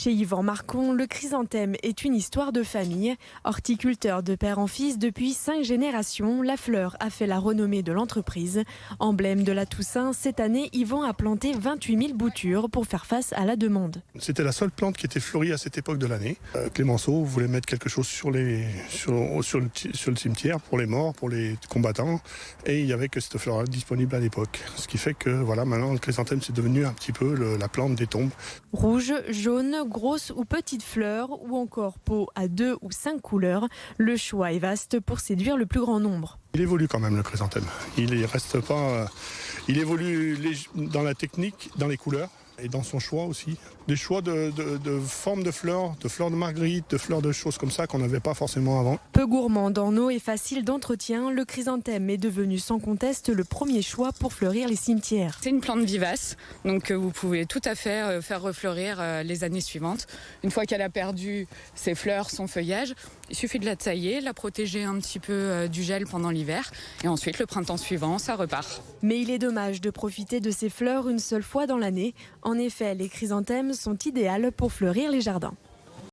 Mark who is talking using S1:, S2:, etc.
S1: Chez Yvan Marcon, le chrysanthème est une histoire de famille. Horticulteur de père en fils depuis 5 générations, la fleur a fait la renommée de l'entreprise. Emblème de la Toussaint, cette année, Yvan a planté 28 000 boutures pour faire face à la demande.
S2: C'était la seule plante qui était fleurie à cette époque de l'année. Clémenceau voulait mettre quelque chose sur le cimetière pour les morts, pour les combattants. Et il n'y avait que cette fleur disponible à l'époque. Ce qui fait que voilà, maintenant le chrysanthème c'est devenu un petit peu la plante des tombes.
S1: Rouge, jaune, grosse ou petite fleur ou encore peau à 2 ou 5 couleurs, le choix est vaste pour séduire le plus grand nombre.
S2: Il évolue quand même le chrysanthème. Il reste pas. Il évolue dans la technique, dans les couleurs et dans son choix aussi. Des choix de formes de fleurs de marguerite, de fleurs de choses comme ça qu'on n'avait pas forcément avant.
S1: Peu gourmand en eau et facile d'entretien, le chrysanthème est devenu sans conteste le premier choix pour fleurir les cimetières.
S3: C'est une plante vivace, donc vous pouvez tout à fait faire refleurir les années suivantes. Une fois qu'elle a perdu ses fleurs, son feuillage, il suffit de la tailler, la protéger un petit peu du gel pendant l'hiver et ensuite le printemps suivant, ça repart.
S1: Mais il est dommage de profiter de ces fleurs une seule fois dans l'année. En effet, les chrysanthèmes sont idéales pour fleurir les jardins.